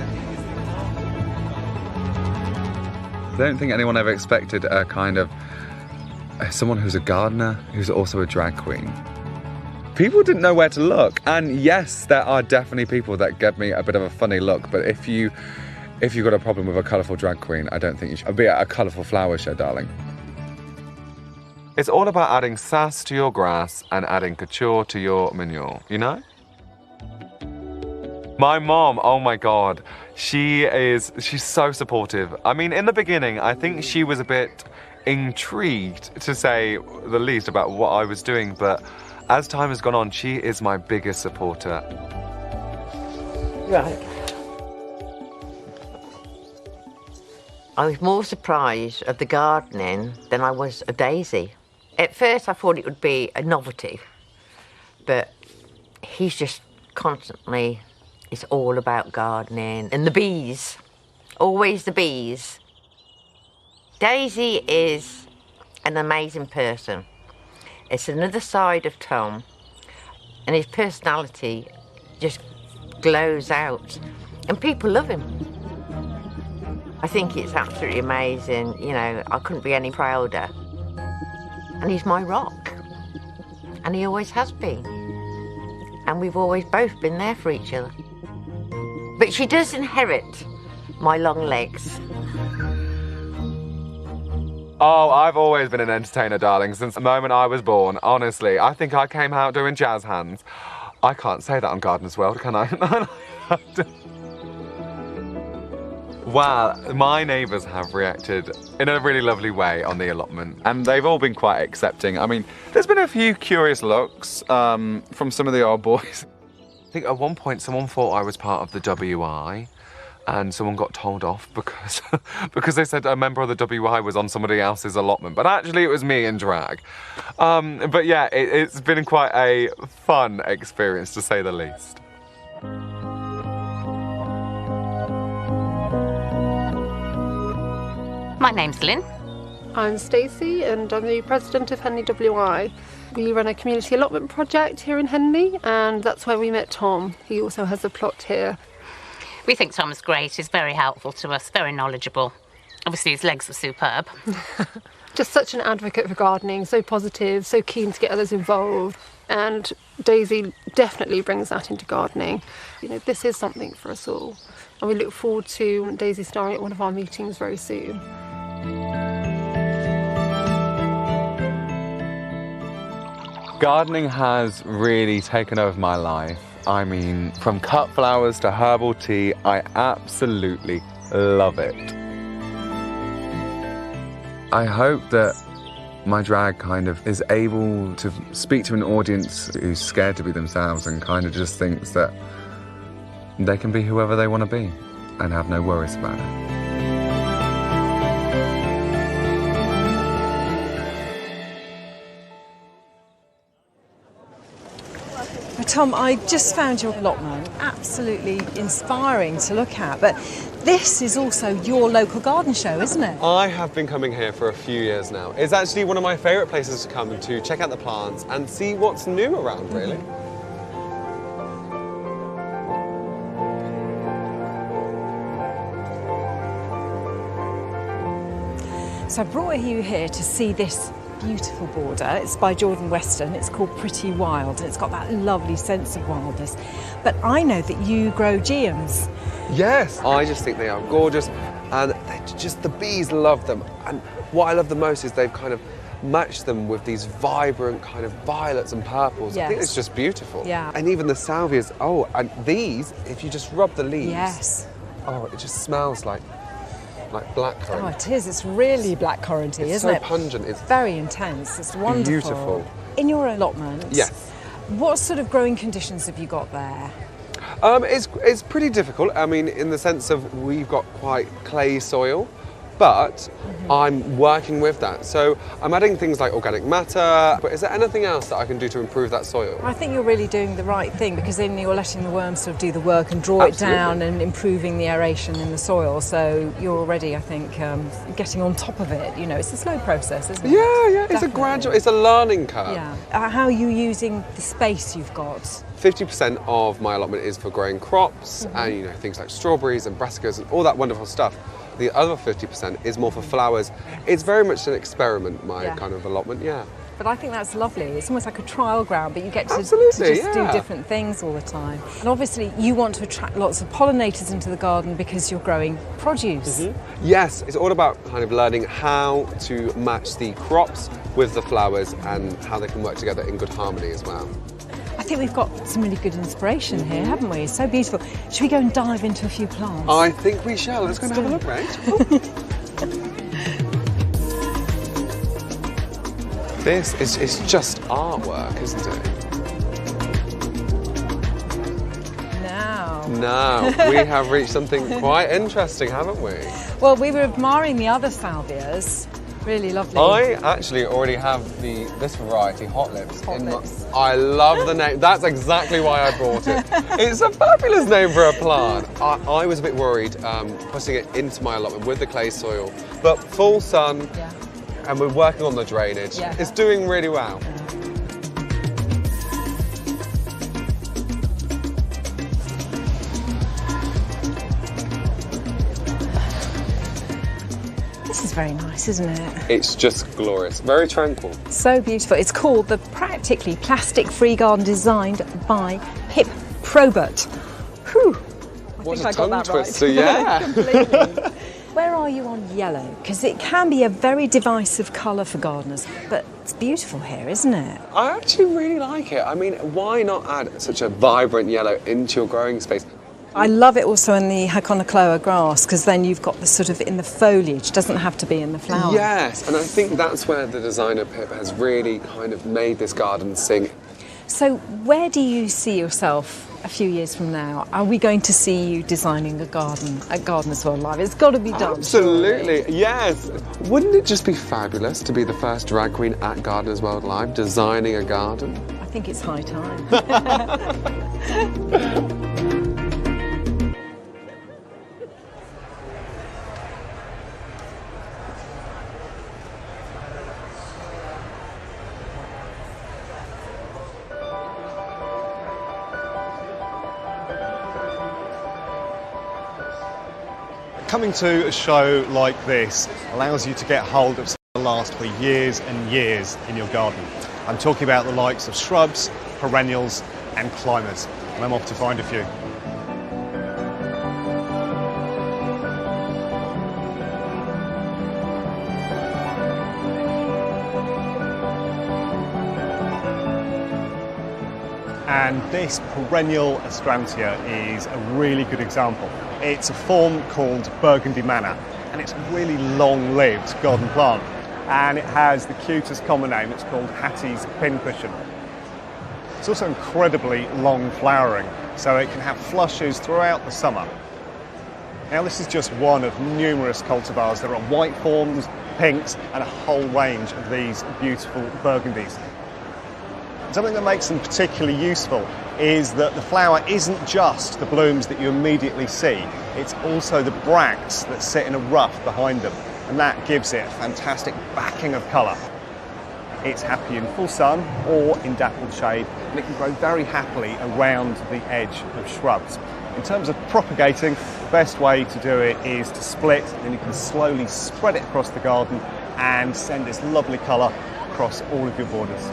[SPEAKER 5] I don't think anyone ever expected a kind of someone who's a gardener who's also a drag queen. People didn't know where to look, and yes, there are definitely people that give me a bit of a funny look, but if you've got a problem with a colourful drag queen, I don't think you should be at a colourful flower show, darling. It's all about adding sass to your grass and adding couture to your manure, you know? My mom, oh my God, she's so supportive. I mean, in the beginning, I think she was a bit intrigued, to say the least, about what I was doing, but as time has gone on, she is my biggest supporter.
[SPEAKER 12] Right. I was more surprised at the gardening than I was at Daisy. At first I thought it would be a novelty, but he's just constantly, it's all about gardening. And the bees, always the bees. Daisy is an amazing person. It's another side of Tom, and his personality just glows out, and people love him. I think it's absolutely amazing, you know, I couldn't be any prouder. And he's my rock, and he always has been. And we've always both been there for each other. But she does inherit my long legs.
[SPEAKER 5] Oh, I've always been an entertainer, darling, since the moment I was born. Honestly, I think I came out doing jazz hands. I can't say that on Gardeners'World, can I? Well, my neighbours have reacted in a really lovely way on the allotment, and they've all been quite accepting. I mean, there's been a few curious looks from some of the old boys. I think at one point someone thought I was part of the WI, and someone got told off because they said a member of the WI was on somebody else's allotment, but actually it was me in drag. But yeah, it's been quite a fun experience, to say the least.
[SPEAKER 13] My name's Lynn.
[SPEAKER 3] I'm Stacey and I'm the president of Henley WI. We run a community allotment project here in Henley, and that's where we met Tom. He also has a plot here.
[SPEAKER 13] We think Tom is great. He's very helpful to us, very knowledgeable. Obviously his legs are superb.
[SPEAKER 3] Just such an advocate for gardening, so positive, so keen to get others involved. And Daisy definitely brings that into gardening. You know, this is something for us all. And we look forward to Daisy starring at one of our meetings very soon.
[SPEAKER 5] Gardening has really taken over my life. I mean, from cut flowers to herbal tea, I absolutely love it. I hope that my drag kind of is able to speak to an audience who's scared to be themselves and kind of just thinks that they can be whoever they want to be and have no worries about it.
[SPEAKER 2] Tom, I just found your allotment absolutely inspiring to look at. But this is also your local garden show, isn't it?
[SPEAKER 11] I have been coming here for a few years now. It's actually one of my favourite places to come to check out the plants and see what's new around, really.
[SPEAKER 2] So I brought you here to see this beautiful border. It's by Jordan Weston. It's called Pretty Wild, and it's got that lovely sense of wildness. But I know that you grow geums.
[SPEAKER 11] Yes, I just think they are gorgeous, and the bees love them. And what I love the most is they've kind of matched them with these vibrant kind of violets and purples.
[SPEAKER 2] Yes.
[SPEAKER 11] I think it's just beautiful.
[SPEAKER 2] Yeah.
[SPEAKER 11] And even the salvias, oh, and these, if you just rub the leaves,
[SPEAKER 2] Yes.
[SPEAKER 11] oh, it just smells like blackcurrant.
[SPEAKER 2] Oh, it is. It's really blackcurranty, isn't it?
[SPEAKER 11] It's so pungent. It's
[SPEAKER 2] very intense. It's wonderful.
[SPEAKER 11] beautiful.
[SPEAKER 2] In your allotment,
[SPEAKER 11] Yes.
[SPEAKER 2] what sort of growing conditions have you got there?
[SPEAKER 11] It's pretty difficult. I mean, in the sense of we've got quite clay soil, but I'm working with that. So I'm adding things like organic matter. But is there anything else that I can do to improve that soil?
[SPEAKER 2] I think you're really doing the right thing, because then you're letting the worms sort of do the work and draw it down and improving the aeration in the soil. So you're already, I think, getting on top of it. You know, it's a slow process, isn't it?
[SPEAKER 11] Yeah, it's a gradual, it's a learning curve.
[SPEAKER 2] Yeah. How are you using the space you've got?
[SPEAKER 11] 50% of my allotment is for growing crops and, you know, things like strawberries and brassicas and all that wonderful stuff. The other 50% is more for flowers. It's very much an experiment, my kind of allotment, yeah.
[SPEAKER 2] But I think that's lovely. It's almost like a trial ground, but you get to,
[SPEAKER 11] Absolutely,
[SPEAKER 2] just do different things all the time. And obviously you want to attract lots of pollinators into the garden because you're growing produce.
[SPEAKER 11] Yes, it's all about kind of learning how to match the crops with the flowers and how they can work together in good harmony as well.
[SPEAKER 2] I think we've got some really good inspiration here, haven't we? It's so beautiful. Should we go and dive into a few plants?
[SPEAKER 11] I think we shall. Let's go and have a look, right? This is just artwork, isn't it? Now we have reached something quite interesting, haven't we?
[SPEAKER 2] Well, we were admiring the other salvias. Really lovely.
[SPEAKER 11] I actually already have this variety, Hot Lips. I love the name. That's exactly why I brought it. It's a fabulous name for a plant. I was a bit worried putting it into my allotment with the clay soil, but full sun, and we're working on the drainage. It's doing really well.
[SPEAKER 2] This is very nice, isn't it?
[SPEAKER 11] It's just glorious, very tranquil.
[SPEAKER 2] So beautiful. It's called the Practically Plastic-Free Garden, designed by Pip Probert. Whew.
[SPEAKER 11] What a tongue twister, yeah.
[SPEAKER 2] Completely. Where are you on yellow? Because it can be a very divisive colour for gardeners, but it's beautiful here, isn't it?
[SPEAKER 11] I actually really like it. I mean, why not add such a vibrant yellow into your growing space?
[SPEAKER 2] I love it also in the Haconocloa grass, because then you've got the sort of in the foliage, doesn't have to be in the flower.
[SPEAKER 11] Yes, and I think that's where the designer Pip has really kind of made this garden sing.
[SPEAKER 2] So where do you see yourself a few years from now? Are we going to see you designing a garden at Gardeners'World Live? It's got to be done.
[SPEAKER 11] Absolutely, yes. Wouldn't it just be fabulous to be the first drag queen at Gardeners'World Live designing a garden?
[SPEAKER 2] I think it's high time.
[SPEAKER 8] Coming to a show like this allows you to get hold of something that lasts for years and years in your garden. I'm talking about the likes of shrubs, perennials and climbers, and I'm off to find a few. And this perennial astrantia is a really good example. It's a form called Burgundy Manna, and it's a really long-lived garden plant. And it has the cutest common name. It's called Hattie's Pincushion. It's also incredibly long flowering, so it can have flushes throughout the summer. Now, this is just one of numerous cultivars. There are white forms, pinks, and a whole range of these beautiful burgundies. Something that makes them particularly useful is that the flower isn't just the blooms that you immediately see, it's also the bracts that sit in a ruff behind them, and that gives it a fantastic backing of colour. It's happy in full sun or in dappled shade, and it can grow very happily around the edge of shrubs. In terms of propagating, the best way to do it is to split, then you can slowly spread it across the garden and send this lovely colour across all of your borders.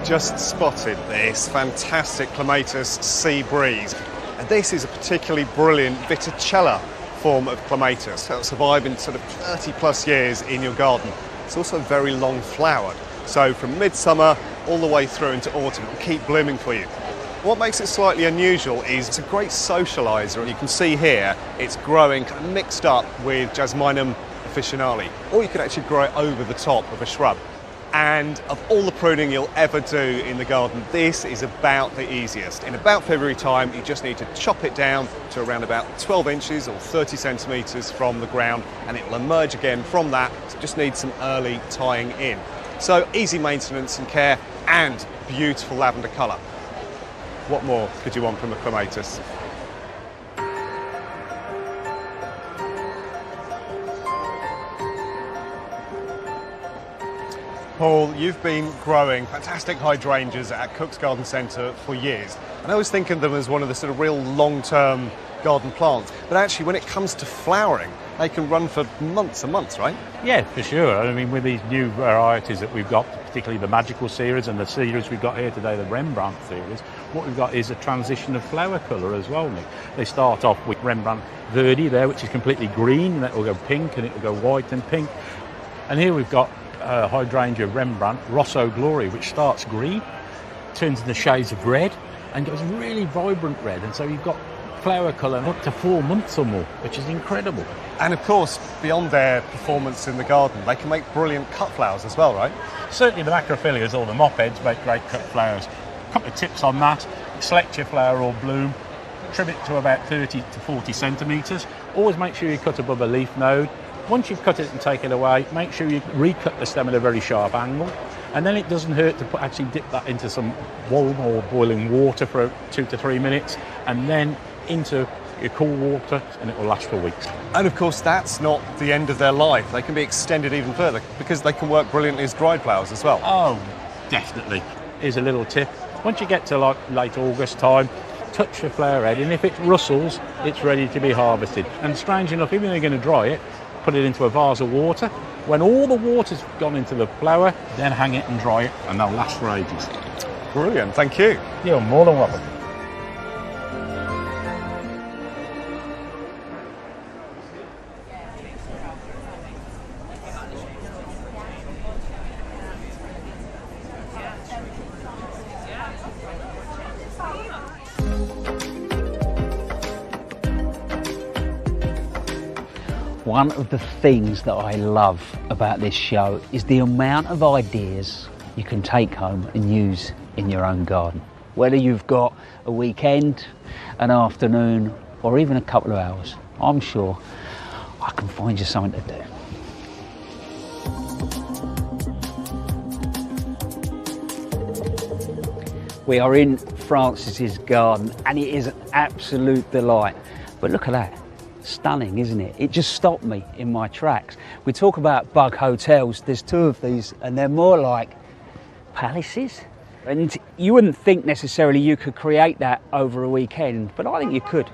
[SPEAKER 8] Just spotted this fantastic Clematis Sea Breeze, and this is a particularly brilliant Viticella form of Clematis. It'll survive in sort of 30 plus years in your garden. It's also very long flowered, so from midsummer all the way through into autumn, it'll keep blooming for you. What makes it slightly unusual is it's a great socialiser, and you can see here it's growing kind of mixed up with Jasminum officinale, or you could actually grow it over the top of a shrub. And of all the pruning you'll ever do in the garden, this is about the easiest. In about February time, you just need to chop it down to around about 12 inches or 30 centimetres from the ground, and it will emerge again from that. So just need some early tying in. So easy maintenance and care, and beautiful lavender colour. What more could you want from a Clematis? Paul, you've been growing fantastic hydrangeas at Cook's Garden Centre for years, and I always think of them as one of the sort of real long-term garden plants, but actually when it comes to flowering, they can run for months and months, right?
[SPEAKER 14] Yeah, for sure. I mean, with these new varieties that we've got, particularly the Magical series and the series we've got here today, the Rembrandt series, what we've got is a transition of flower colour as well, Nick. They start off with Rembrandt Verde there, which is completely green, and that will go pink, and it will go white and pink. And here we've got hydrangea Rembrandt Rosso Glory, which starts green, turns into shades of red, and goes really vibrant red. And so you've got flower colour up to 4 months or more, which is incredible.
[SPEAKER 8] And of course, beyond their performance in the garden, they can make brilliant cut flowers as well, right?
[SPEAKER 14] Certainly the macrophyllias or the mop heads make great cut flowers. A couple of tips on that: select your flower or bloom, trim it to about 30 to 40 centimetres. Always make sure you cut above a leaf node. Once you've cut it and take it away, make sure you recut the stem at a very sharp angle. And then it doesn't hurt to actually dip that into some warm or boiling water for 2 to 3 minutes, and then into your cool water, and it will last for weeks.
[SPEAKER 8] And of course, that's not the end of their life. They can be extended even further because they can work brilliantly as dried flowers as well.
[SPEAKER 14] Oh, definitely. Here's a little tip. Once you get to like late August time, touch your flower head, and if it rustles, it's ready to be harvested. And strange enough, even though you're going to dry it, put it into a vase of water. When all the water's gone into the flower, then hang it and dry it, and they'll last for ages.
[SPEAKER 8] Brilliant, thank you.
[SPEAKER 14] You're more than welcome.
[SPEAKER 10] One of the things that I love about this show is the amount of ideas you can take home and use in your own garden. Whether you've got a weekend, an afternoon, or even a couple of hours, I'm sure I can find you something to do. We are in Francis's garden, and it is an absolute delight. But look at that. Stunning, isn't it? It just stopped me in my tracks. We talk about bug hotels. There's 2 of these, and they're more like palaces. And you wouldn't think necessarily you could create that over a weekend, but I think you could.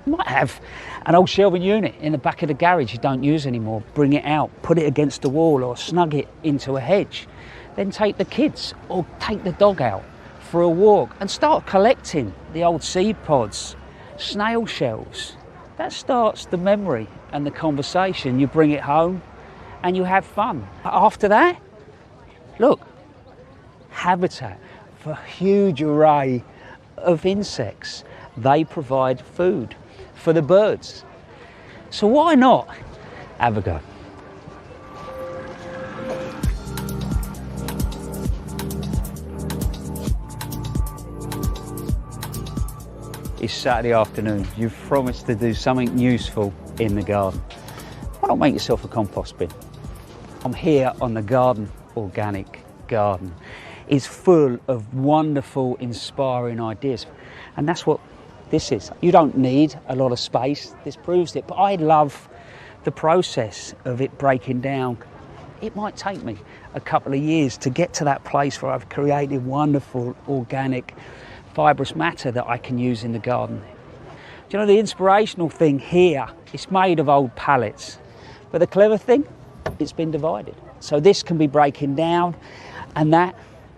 [SPEAKER 10] You might have an old shelving unit in the back of the garage you don't use anymore. Bring it out, put it against the wall, or snug it into a hedge. Then take the kids or take the dog out for a walk and start collecting the old seed pods, snail shells. That starts the memory and the conversation. You bring it home and you have fun. After that, look, habitat for a huge array of insects. They provide food for the birds. So why not have a go? It's Saturday afternoon. You've promised to do something useful in the garden. Why not make yourself a compost bin? I'm here on the garden organic garden. It's full of wonderful, inspiring ideas. And that's what this is. You don't need a lot of space. This proves it. But I love the process of it breaking down. It might take me a couple of years to get to that place where I've created wonderful, organic, fibrous matter that I can use in the garden. Do you know the inspirational thing here? It's made of old pallets. But the clever thing, it's been divided. So this can be breaking down, and that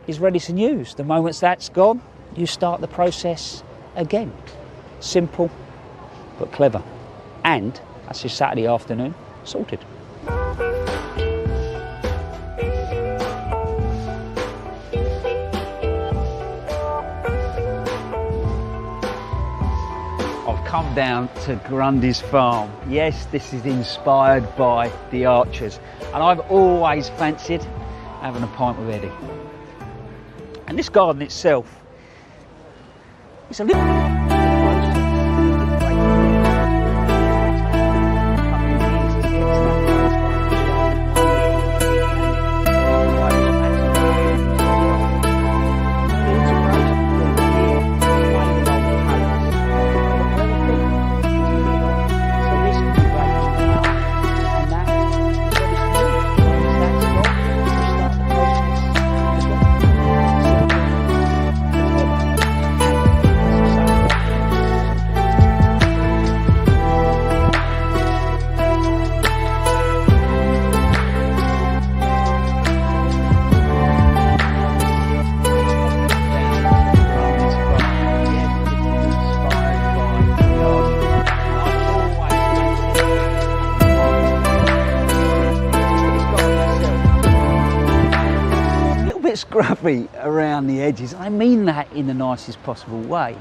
[SPEAKER 10] is ready to use. The moment that's gone, you start the process again. Simple, but clever. And that's your Saturday afternoon sorted. I've come down to Grundy's farm. Yes, this is inspired by the Archers, and I've always fancied having a pint with Eddie. And this garden itself is a little... Scruffy around the edges. I mean that in the nicest possible way.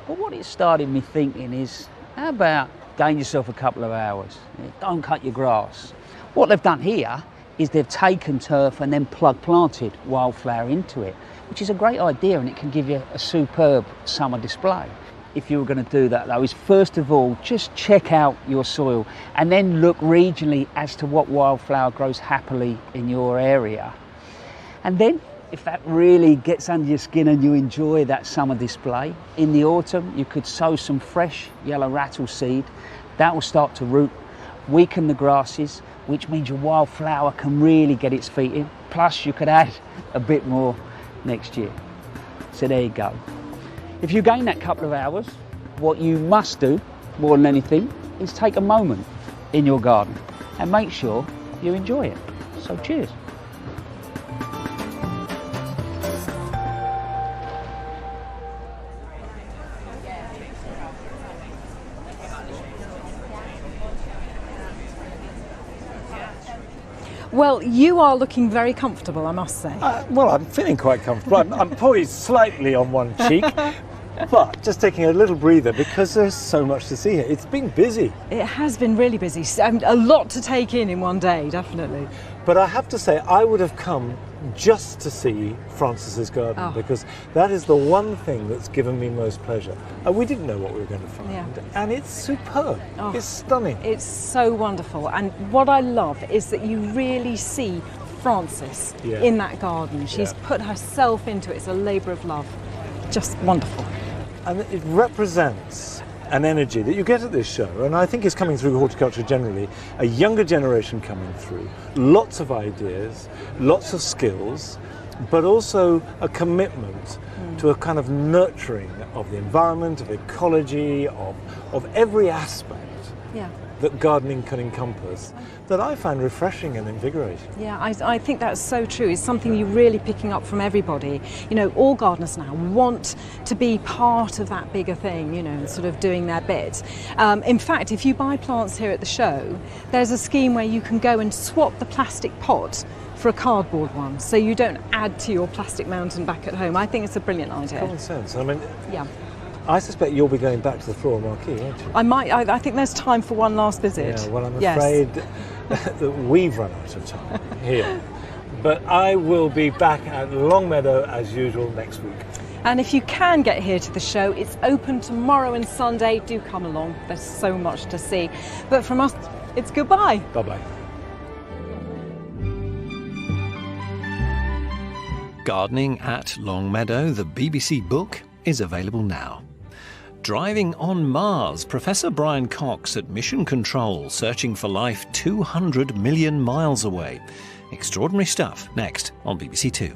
[SPEAKER 10] But what it started me thinking is, how about gain yourself a couple of hours? Don't cut your grass. What they've done here is they've taken turf and then plug planted wildflower into it, which is a great idea, and it can give you a superb summer display. If you were going to do that though, is first of all just check out your soil and then look regionally as to what wildflower grows happily in your area. And then, if that really gets under your skin and you enjoy that summer display, in the autumn you could sow some fresh yellow rattle seed. That will start to root, weaken the grasses, which means your wildflower can really get its feet in. Plus you could add a bit more next year. So there you go. If you gain that couple of hours, what you must do, more than anything, is take a moment in your garden and make sure you enjoy it. So cheers.
[SPEAKER 2] Well, you are looking very comfortable, I must say.
[SPEAKER 1] Well, I'm feeling quite comfortable. I'm poised slightly on one cheek, but just taking a little breather because there's so much to see here. It's been busy.
[SPEAKER 2] It has been really busy. A lot to take in one day, definitely.
[SPEAKER 1] But I have to say, I would have come just to see Francis's garden because that is the one thing that's given me most pleasure. We didn't know what we were going to find, and it's superb. It's stunning.
[SPEAKER 2] It's so wonderful, and what I love is that you really see Francis in that garden. She's put herself into it. It's a labour of love. Just wonderful.
[SPEAKER 1] And it represents an energy that you get at this show, and I think is coming through horticulture generally, a younger generation coming through, lots of ideas, lots of skills, but also a commitment to a kind of nurturing of the environment, of ecology, of every aspect that gardening can encompass, that I find refreshing and invigorating.
[SPEAKER 2] Yeah, I think that's so true. It's something you're really picking up from everybody. You know, all gardeners now want to be part of that bigger thing, you know, sort of doing their bit. In fact, if you buy plants here at the show, there's a scheme where you can go and swap the plastic pot for a cardboard one, so you don't add to your plastic mountain back at home. I think it's a brilliant idea.
[SPEAKER 1] Common sense. I mean, I suspect you'll be going back to the floral marquee, won't you?
[SPEAKER 2] I might. I think there's time for one last visit.
[SPEAKER 1] Yeah, well, I'm afraid that we've run out of time here. But I will be back at Longmeadow as usual next week.
[SPEAKER 2] And if you can get here to the show, it's open tomorrow and Sunday. Do come along. There's so much to see. But from us, it's goodbye.
[SPEAKER 1] Bye-bye.
[SPEAKER 15] Gardening at Longmeadow, the BBC book, is available now. Driving on Mars, Professor Brian Cox at Mission Control, searching for life 200 million miles away. Extraordinary stuff, next on BBC Two.